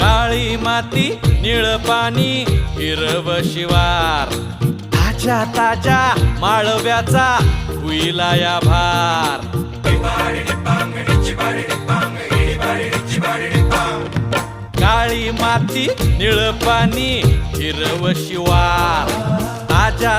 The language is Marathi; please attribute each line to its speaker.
Speaker 1: काळी माती निळ पाणी हिरव शिवार, ताज्या ताज्या माळव्याचा हुईला या भार. काळी माती निळ पाणी हिरव शिवार, ताज्या